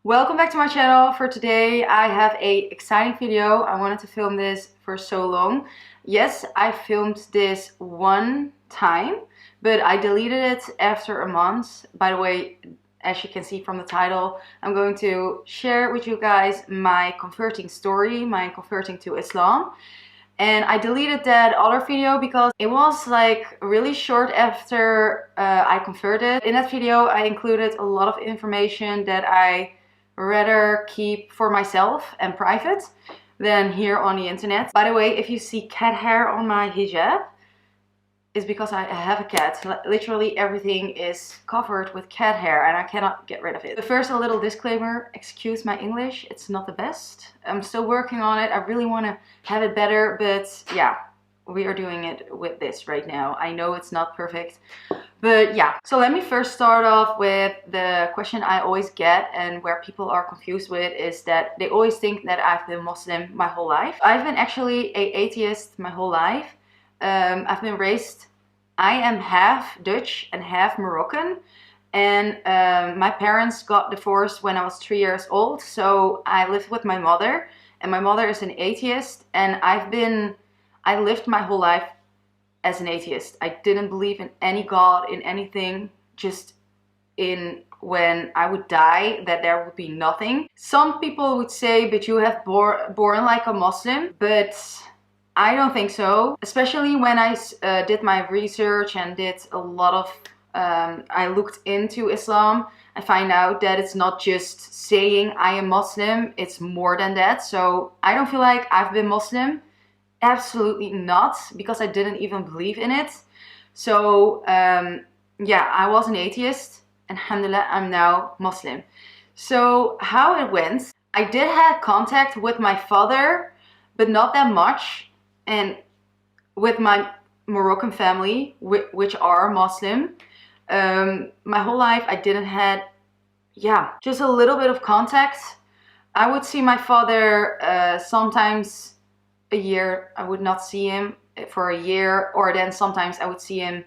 Welcome back to my channel. For today I have a exciting video. I wanted to film this for so long. Yes, I filmed this one time, but I deleted it after a month. By the way, as you can see from the title, I'm going to share with you guys my converting story, my converting to Islam. And I deleted that other video because it was like really short after I converted. In that video I included a lot of information that I rather keep for myself and private than here on the internet. By the way, if you see cat hair on my hijab, it's because I have a cat. Literally everything is covered with cat hair and I cannot get rid of it. But first, a little disclaimer, excuse my English, it's not the best. I'm still working on it. I really want to have it better, but yeah, we are doing it with this right now. I know it's not perfect, but yeah. So let me first start off with the question I always get and where people are confused with is that they always think that I've been Muslim my whole life. I've been actually an atheist my whole life. I've been raised, I am half Dutch and half Moroccan, and my parents got divorced when I was 3 years old, so I lived with my mother, and my mother is an atheist, and I lived my whole life as an atheist. I didn't believe in any God, in anything, just in when I would die that there would be nothing. Some people would say, but you have born like a Muslim, but I don't think so. Especially when I did my research and did a lot of, I looked into Islam, I find out that it's not just saying I am Muslim, it's more than that. So I don't feel like I've been Muslim. Absolutely not, because I didn't even believe in it. So yeah, I was an atheist, and alhamdulillah, I'm now Muslim. So how it went, I did have contact with my father, but not that much. And with my Moroccan family, which are Muslim, my whole life I didn't had, yeah, just a little bit of contact. I would see my father sometimes a year. I would not see him for a year, or then sometimes I would see him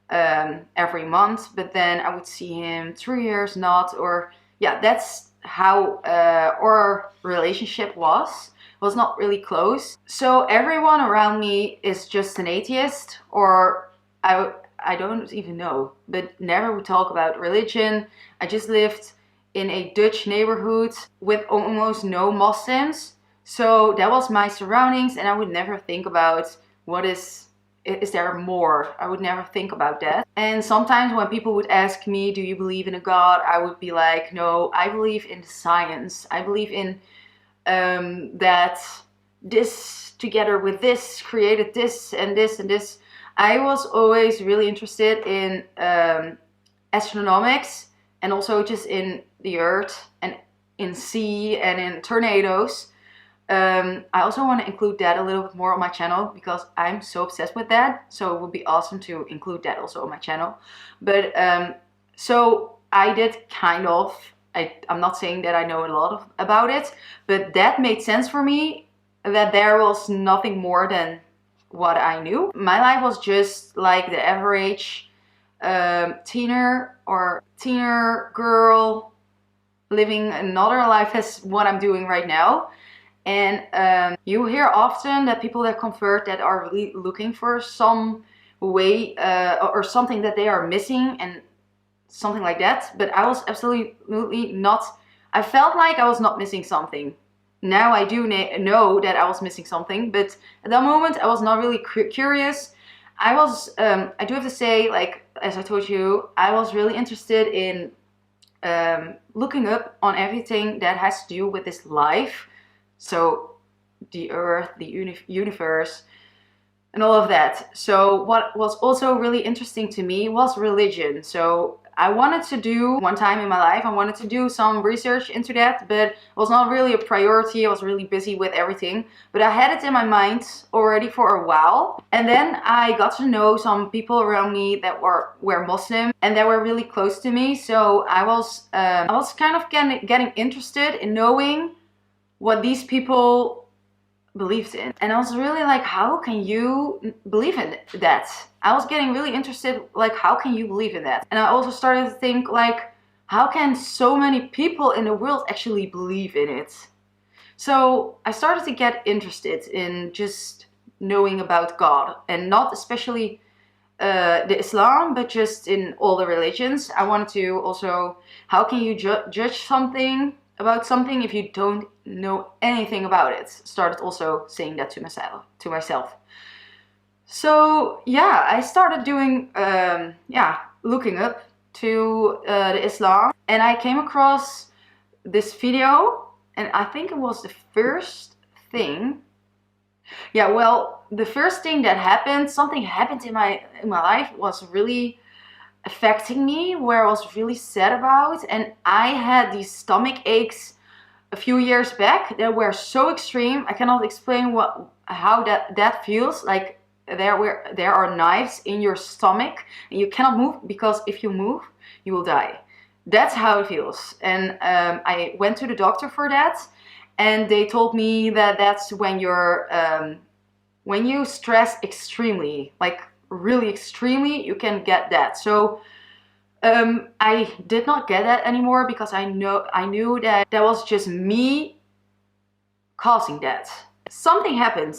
every month, but then I would see him 3 years not, or yeah, that's how our relationship was not really close. So everyone around me is just an atheist, or I don't even know, but never would talk about religion. I just lived in a Dutch neighborhood with almost no Muslims, so that was my surroundings, and I would never think about what is there more. I would never think about that. And sometimes when people would ask me, do you believe in a God, I would be like, no, I believe in science. I believe in that this together with this created this and this and this. I was always really interested in astronomics, and also just in the earth and in sea and in tornadoes. I also want to include that a little bit more on my channel because I'm so obsessed with that. So it would be awesome to include that also on my channel. But so I did kind of, I'm not saying that I know a lot about it, but that made sense for me, that there was nothing more than what I knew. My life was just like the average teener girl living another life as what I'm doing right now. And you hear often that people that convert that are really looking for some way or something that they are missing and something like that, but I was absolutely not. I felt like I was not missing something. Now I do know that I was missing something, but at that moment I was not really curious. I was, I do have to say, like, as I told you, I was really interested in looking up on everything that has to do with this life. So the earth, the universe, and all of that. So what was also really interesting to me was religion. So I wanted to do, one time in my life, I wanted to do some research into that, but it was not really a priority. I was really busy with everything, but I had it in my mind already for a while. And then I got to know some people around me that were Muslim and that were really close to me. So I was kind of getting interested in knowing what these people believed in. And I was really like, how can you believe in that? I was getting really interested, like, how can you believe in that? And I also started to think, like, how can so many people in the world actually believe in it? So I started to get interested in just knowing about God, and not especially the Islam, but just in all the religions. I wanted to also, how can you judge something about something if you don't know anything about it? Started also saying that to myself. So yeah, I started doing, looking up to the Islam, and I came across this video, and I think it was the first thing. Yeah, well, the first thing that happened, something happened in my life, was really affecting me, where I was really sad about, and I had these stomach aches a few years back that were so extreme. I cannot explain how that feels. Like there are knives in your stomach and you cannot move, because if you move you will die. That's how it feels. And I went to the doctor for that, and they told me that that's when you stress extremely, like really extremely, you can get that. So I did not get that anymore, because I knew that was just me causing that. Something happened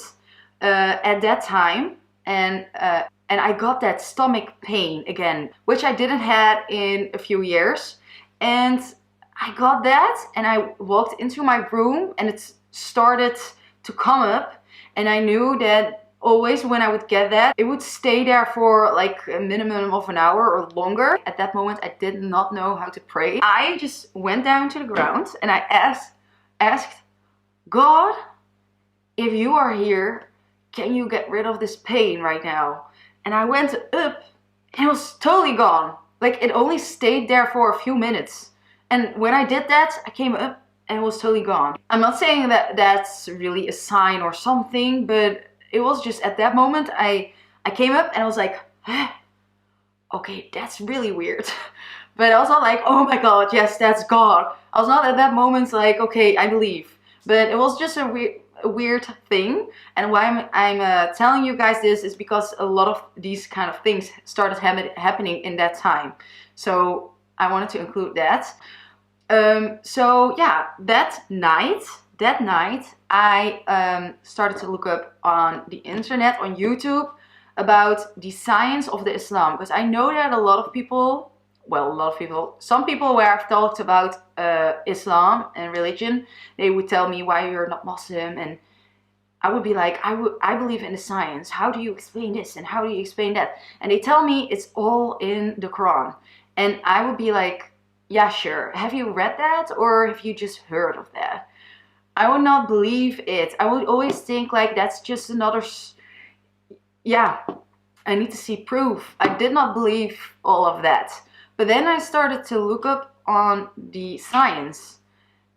at that time, and I got that stomach pain again, which I didn't have in a few years. And I got that, and I walked into my room, and it started to come up, and I knew that always when I would get that, it would stay there for like a minimum of an hour or longer. At that moment, I did not know how to pray. I just went down to the ground and I asked God, if you are here, can you get rid of this pain right now? And I went up and it was totally gone. Like, it only stayed there for a few minutes. And when I did that, I came up and it was totally gone. I'm not saying that that's really a sign or something, but it was just at that moment I came up and I was like, okay, that's really weird. But I was not like, oh my God, yes, that's God. I was not at that moment like, okay, I believe. But it was just a weird thing. And why I'm telling you guys this is because a lot of these kind of things started happening in that time. So I wanted to include that. So yeah, that night I started to look up on the internet, on YouTube, about the science of the Islam, because I know that some people where I've talked about Islam and religion, they would tell me, why you're not Muslim, and I would be like, I believe in the science. How do you explain this and how do you explain that? And they tell me it's all in the Quran, and I would be like, yeah, sure. Have you read that, or have you just heard of that? I would not believe it. I would always think like, that's just another, yeah, I need to see proof. I did not believe all of that. But then I started to look up on the science,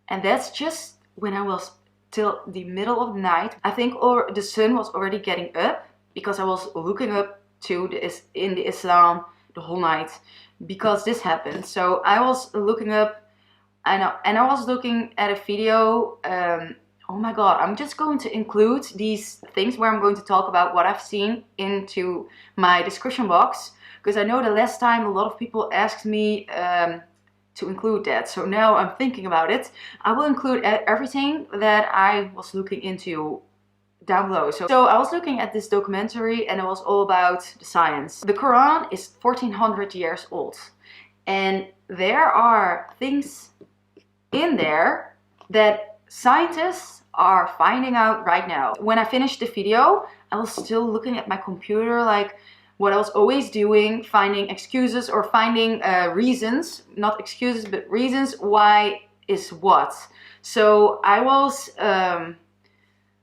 and that's just when I was till the middle of the night. I think the sun was already getting up, because I was looking up to in the Islam the whole night, because this happened. So I was looking up, and I was looking at a video. Oh my God, I'm just going to include these things where I'm going to talk about what I've seen into my description box, because I know the last time a lot of people asked me to include that. So now I'm thinking about it. I will include everything that I was looking into down below. So I was looking at this documentary, and it was all about the science. The Quran is 1400 years old, and there are things in there that scientists are finding out right now. When I finished the video, I was still looking at my computer, like what I was always doing, finding excuses or finding reasons, not excuses, but reasons why is what. So I was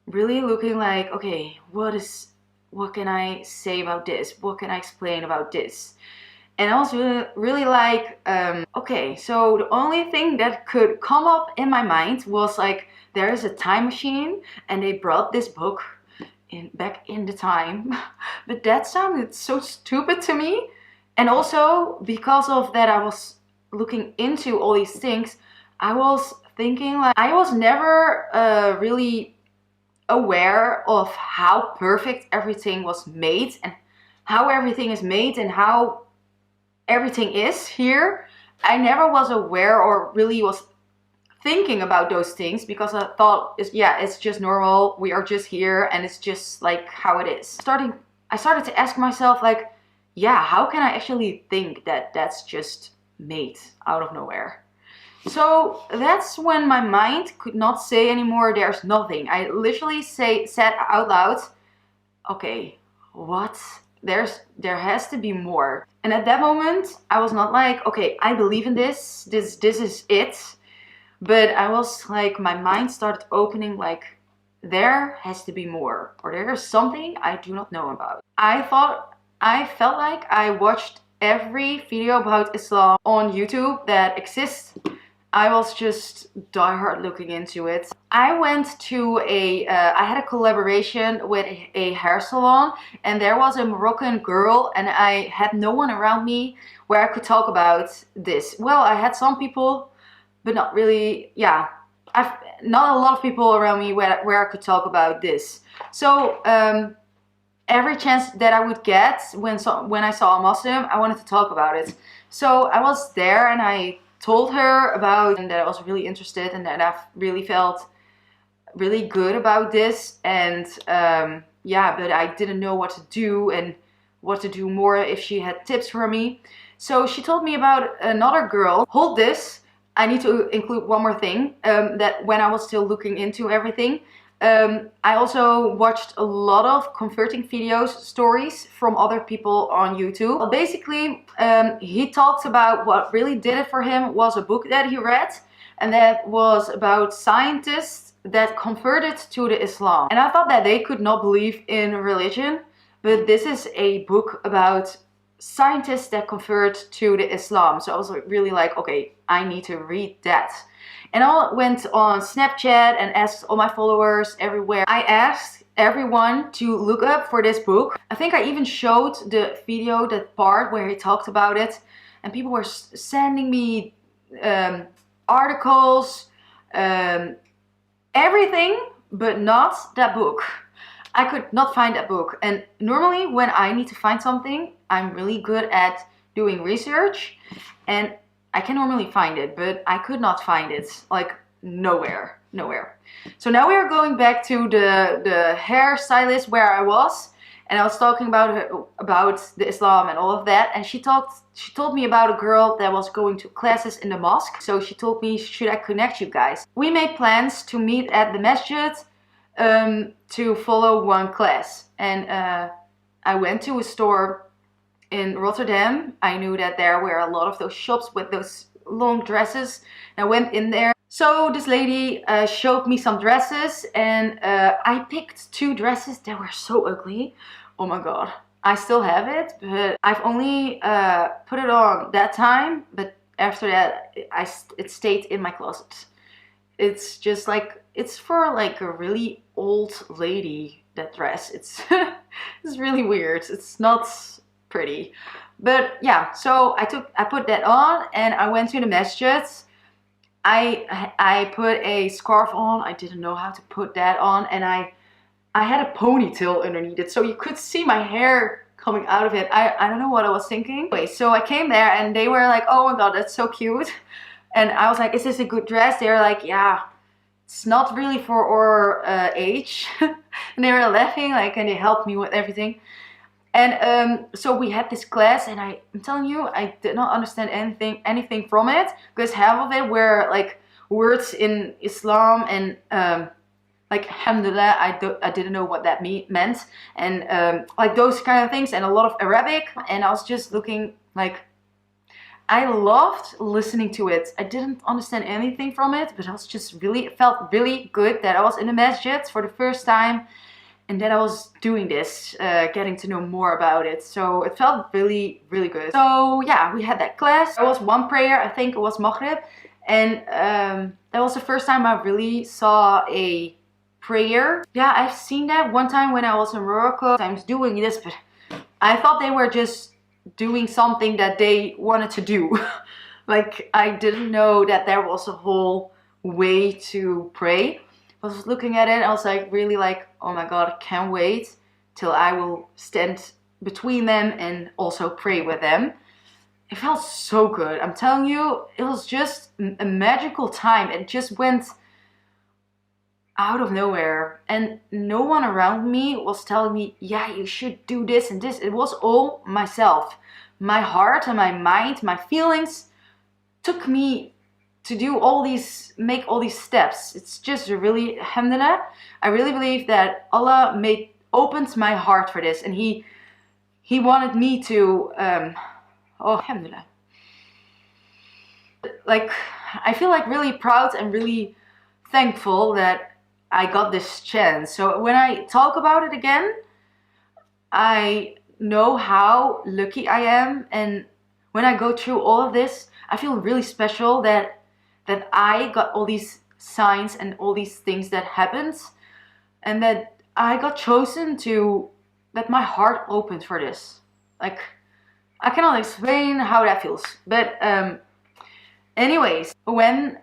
really looking like, okay, what can I say about this? What can I explain about this? And I was really like, okay, so the only thing that could come up in my mind was like, there is a time machine and they brought this book back in the time. But that sounded so stupid to me. And also because of that, I was looking into all these things. I was thinking like, I was never really aware of how perfect everything was made, and how everything is made, and how everything is here. I never was aware or really was thinking about those things, because I thought, it's just normal. We are just here and it's just like how it is. I started to ask myself, like, yeah, how can I actually think that that's just made out of nowhere? So that's when my mind could not say anymore, there's nothing. I literally said out loud, okay, what? There has to be more. And at that moment, I was not like, okay, I believe in this is it. But I was like, my mind started opening, like, there has to be more, or there is something I do not know about. I felt like I watched every video about Islam on YouTube that exists. I was just diehard looking into it. I went to I had a collaboration with a hair salon, and there was a Moroccan girl, and I had no one around me where I could talk about this. Well, I had some people, but not really, yeah. Not a lot of people around me where I could talk about this. So every chance that I would get when I saw a Muslim, I wanted to talk about it. So I was there and I told her about, and that I was really interested, and that I really felt really good about this. And yeah, but I didn't know what to do and what to do more, if she had tips for me. So she told me about another girl. Hold this. I need to include one more thing, that when I was still looking into everything, I also watched a lot of converting stories from other people on YouTube. Well, basically, he talked about what really did it for him was a book that he read, and that was about scientists that converted to the Islam. And I thought that they could not believe in religion, but this is a book about scientists that convert to the Islam. So I was really like, okay, I need to read that. And I went on Snapchat and asked all my followers everywhere. I asked everyone to look up for this book. I think I even showed the video, that part where he talked about it, and people were sending me articles, everything, but not that book. I could not find that book. And normally when I need to find something, I'm really good at doing research, and I can normally find it, but I could not find it, like nowhere. So now we are going back to the hairstylist where I was, and I was talking about the Islam and all of that, and she told me about a girl that was going to classes in the mosque. So she told me, should I connect you guys? We made plans to meet at the masjid to follow one class, and I went to a store in Rotterdam. I knew that there were a lot of those shops with those long dresses. I went in there. So this lady showed me some dresses, and I picked 2 dresses that were so ugly. Oh my god. I still have it, but I've only put it on that time, but after that it stayed in my closet. It's just like, it's for like a really old lady, that dress. It's it's really weird. It's not pretty. But yeah, so I put that on and I went to the masjid. I put a scarf on. I didn't know how to put that on, and I had a ponytail underneath it, so you could see my hair coming out of it. I don't know what I was thinking. Anyway, so I came there and they were like, oh my god, that's so cute. And I was like, is this a good dress? They were like, yeah, it's not really for our age. And they were laughing, like, and they helped me with everything. And so we had this class, and I'm telling you, I did not understand anything from it, because half of it were like words in Islam, and like alhamdulillah, I didn't know what that meant, and like those kind of things, and a lot of Arabic. And I was just looking, like, I loved listening to it. I didn't understand anything from it, but I was just really, it felt really good that I was in the masjid for the first time, and that I was doing this, getting to know more about it. So it felt really, really good. So yeah, we had that class. There was one prayer, I think it was Maghrib, and that was the first time I really saw a prayer. Yeah, I've seen that one time when I was in Morocco. I was doing this, but I thought they were just doing something that they wanted to do. Like, I didn't know that there was a whole way to pray. I was looking at it, I was like, really like, oh my god, I can't wait till I will stand between them and also pray with them. it felt so good. I'm telling you, it was just a magical time. It just went out of nowhere, and no one around me was telling me, yeah, you should do this and this. It was all myself. My heart and my mind, my feelings took me to do all these, make all these steps. It's just really, alhamdulillah, I really believe that Allah opened my heart for this, and He wanted me to, oh, alhamdulillah. Like, I feel like really proud and really thankful that I got this chance. So when I talk about it again, I know how lucky I am, and when I go through all of this, I feel really special that I got all these signs and all these things that happened, and that I got chosen to, that my heart opened for this. Like, I cannot explain how that feels, but anyways, when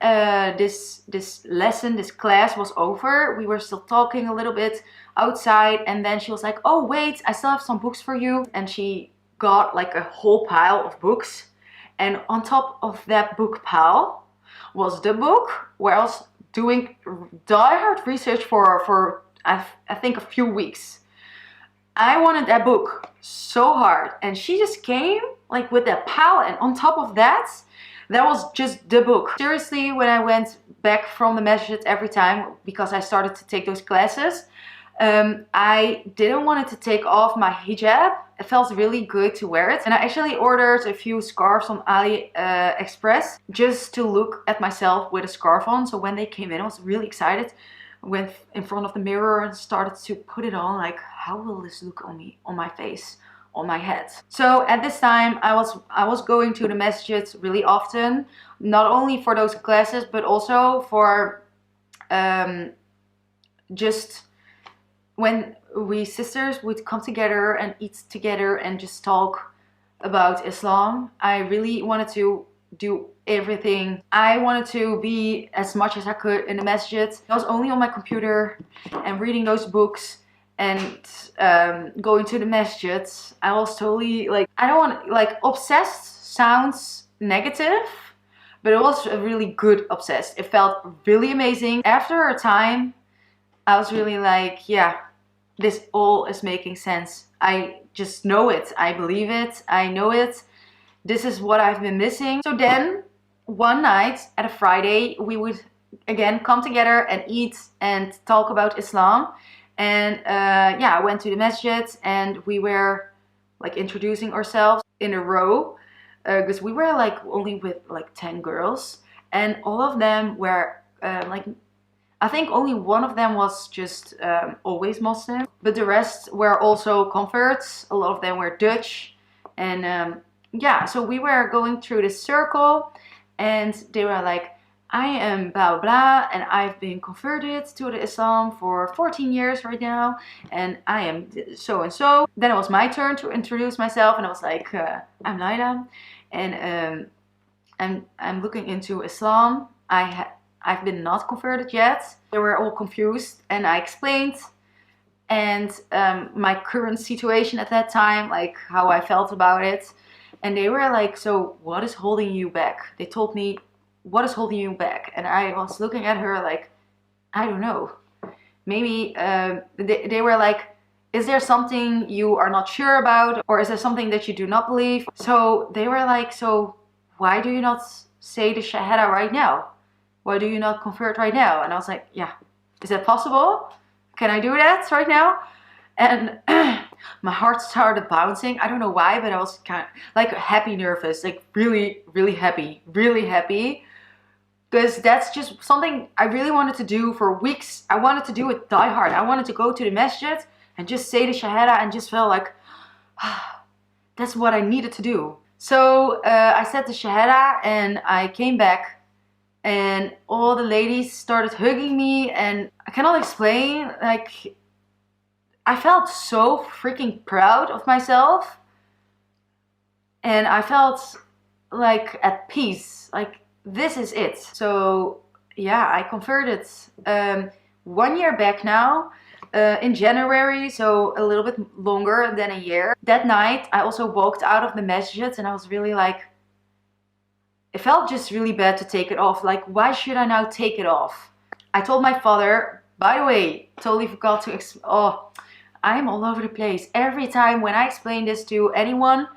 this lesson, this class was over, we were still talking a little bit outside, and then she was like, oh wait, I still have some books for you. And she got like a whole pile of books, and on top of that book pile was the book where I was doing diehard research for I think a few weeks. I wanted that book so hard, and she just came like with that pile, and on top of that, that was just the book. Seriously, when I went back from the masjid every time, because I started to take those classes, I didn't want to take off my hijab. It felt really good to wear it. And I actually ordered a few scarves on AliExpress just to look at myself with a scarf on. So when they came in, I was really excited. Went in front of the mirror and started to put it on, like, how will this look on me, on my face, on my head? So at this time I was going to the masjid really often, not only for those classes, but also for just when we sisters would come together and eat together and just talk about Islam. I really wanted to do everything. I wanted to be as much as I could in the masjid. I was only on my computer and reading those books and going to the masjid. I was totally like, I don't want, like, obsessed sounds negative, but it was a really good obsessed. It felt really amazing. After a time, I was really like, yeah, this all is making sense. I just know it. I believe it. I know it. This is what I've been missing. So then one night at a Friday, we would again come together and eat and talk about Islam. And yeah, I went to the masjid and we were like introducing ourselves in a row, because we were like only with like 10 girls, and all of them were like, I think only one of them was just always Muslim, but the rest were also converts. A lot of them were Dutch, and yeah, so we were going through this circle, and they were like, I am blah blah blah, and I've been converted to the Islam for 14 years right now, and I am so and so. Then it was my turn to introduce myself, and I was like, I'm Laila, and I'm looking into Islam. I've been not converted yet. They were all confused, and I explained, and my current situation at that time, like how I felt about it, and they were like, so what is holding you back? They told me, what is holding you back? And I was looking at her like, I don't know. Maybe they were like, is there something you are not sure about, or is there something that you do not believe? So they were like, so why do you not say the Shahada right now? Why do you not convert right now? And I was like, yeah, is that possible? Can I do that right now? And my heart started bouncing. I don't know why, but I was kind of like happy, nervous, like really, really happy, really happy. Because that's just something I really wanted to do for weeks. I wanted to do it die hard. I wanted to go to the masjid and just say the Shahada, and just felt like, that's what I needed to do. So I said the Shahada and I came back, and all the ladies started hugging me, and I cannot explain, like, I felt so freaking proud of myself, and I felt like at peace, like this is it. So yeah, I converted 1 year back now, in January, so a little bit longer than a year. That night I also walked out of the masjid, and I was really like, it felt just really bad to take it off. Like, why should I now take it off? I told my father, by the way, totally forgot to, I'm all over the place. Every time when I explain this to anyone,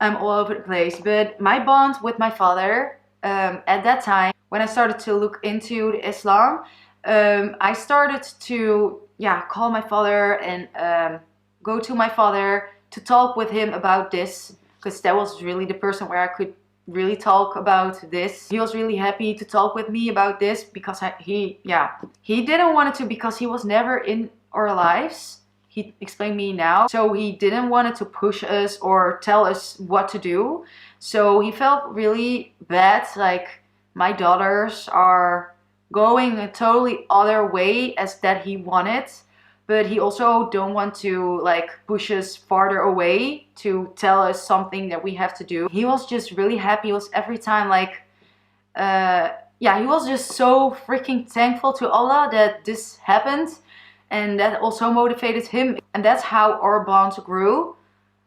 I'm all over the place. But my bond with my father, at that time, when I started to look into Islam, I started to, call my father and go to my father to talk with him about this, because that was really the person where I could really talk about this. He was really happy to talk with me about this because he didn't want it to, because he was never in our lives. He explained me now. So he didn't want it to push us or tell us what to do. So he felt really bad, like my daughters are going a totally other way as that he wanted. But he also don't want to like push us farther away to tell us something that we have to do. He was just really happy. He was every time like, he was just so freaking thankful to Allah that this happened. And that also motivated him. And that's how our bond grew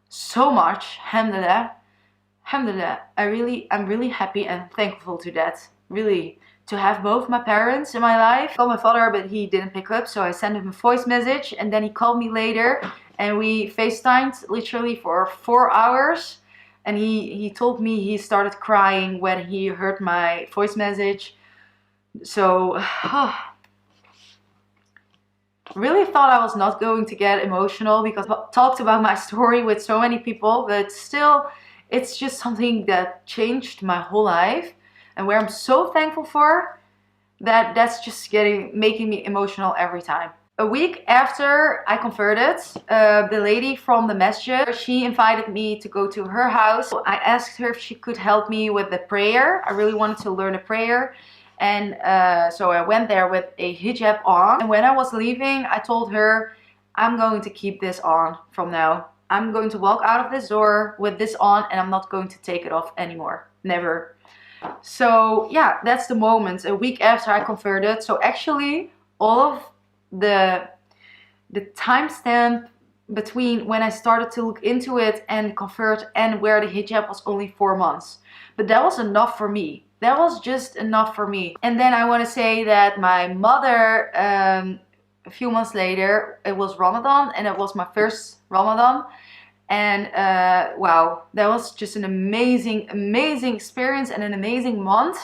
so much. Alhamdulillah. Alhamdulillah. I'm really happy and thankful to that. Really. To have both my parents in my life. I called my father, but he didn't pick up. So I sent him a voice message. And then he called me later. And we FaceTimed literally for 4 hours. And he told me he started crying when he heard my voice message. So... really thought I was not going to get emotional because I talked about my story with so many people, but still it's just something that changed my whole life and where I'm so thankful for that's just making me emotional every time. A week after I converted, the lady from the masjid, she invited me to go to her house. I asked her if she could help me with the prayer. I really wanted to learn a prayer. And so I went there with a hijab on. And when I was leaving, I told her, I'm going to keep this on from now. I'm going to walk out of this door with this on and I'm not going to take it off anymore. Never. So yeah, that's the moment. A week after I converted. So actually all of the timestamp between when I started to look into it and convert and wear the hijab was only 4 months. But that was enough for me. That was just enough for me. And then I want to say that my mother, a few months later, it was Ramadan and it was my first Ramadan. And wow, that was just an amazing, amazing experience and an amazing month.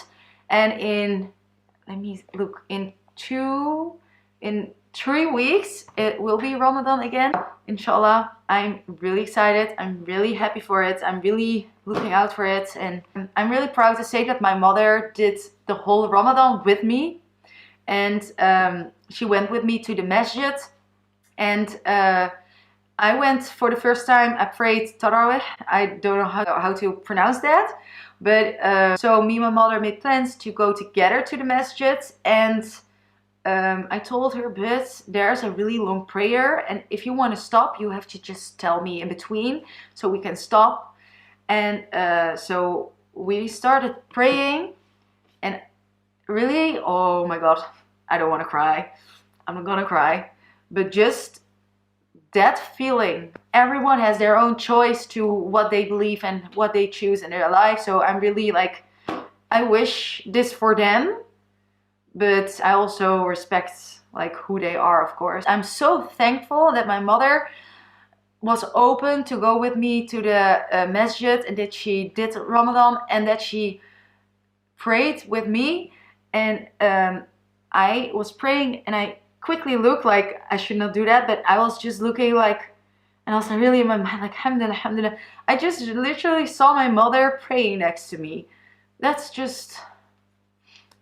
And let me look, in 3 weeks, it will be Ramadan again, inshallah. I'm really excited. I'm really happy for it. I'm really looking out for it. And I'm really proud to say that my mother did the whole Ramadan with me. And she went with me to the masjid. And I went for the first time. I prayed Tarawih. I don't know how to pronounce that. But so me and my mother made plans to go together to the masjid. And I told her, but there's a really long prayer and if you want to stop, you have to just tell me in between so we can stop. And so we started praying and really, oh my God, I don't want to cry. I'm not gonna cry. But just that feeling, everyone has their own choice to what they believe and what they choose in their life. So I'm really like, I wish this for them. But I also respect like who they are, of course. I'm so thankful that my mother was open to go with me to the masjid and that she did Ramadan and that she prayed with me. And I was praying and I quickly looked like I should not do that, but I was just looking like, and I was really in my mind like, alhamdulillah, alhamdulillah. I just literally saw my mother praying next to me. That's just...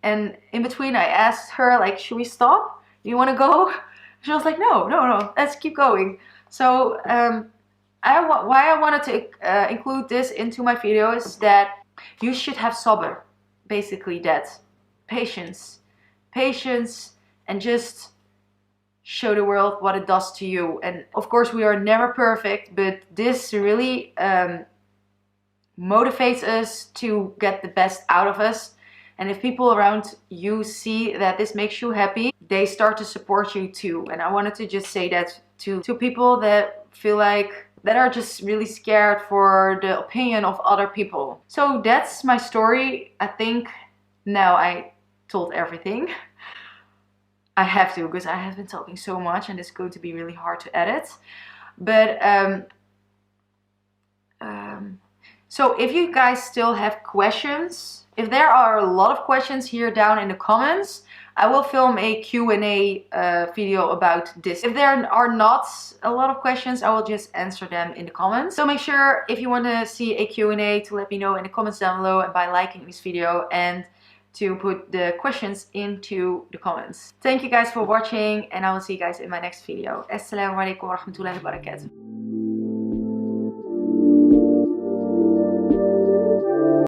And in between I asked her like, should we stop? Do you want to go? She was like, no, let's keep going. So why I wanted to include this into my video is that you should have sabr. Basically that. Patience. Patience and just show the world what it does to you. And of course we are never perfect, but this really motivates us to get the best out of us. And if people around you see that this makes you happy, they start to support you too. And I wanted to just say that to people that feel like that are just really scared for the opinion of other people. So that's my story. I think now I told everything. I have to, because I have been talking so much and it's going to be really hard to edit. But so if you guys still have questions, if there are a lot of questions here down in the comments, I will film a Q&A video about this. If there are not a lot of questions, I will just answer them in the comments. So make sure, if you want to see a Q&A, to let me know in the comments down below, and by liking this video, and to put the questions into the comments. Thank you guys for watching, and I will see you guys in my next video. Assalamu alaikum warahmatullahi wabarakatuh.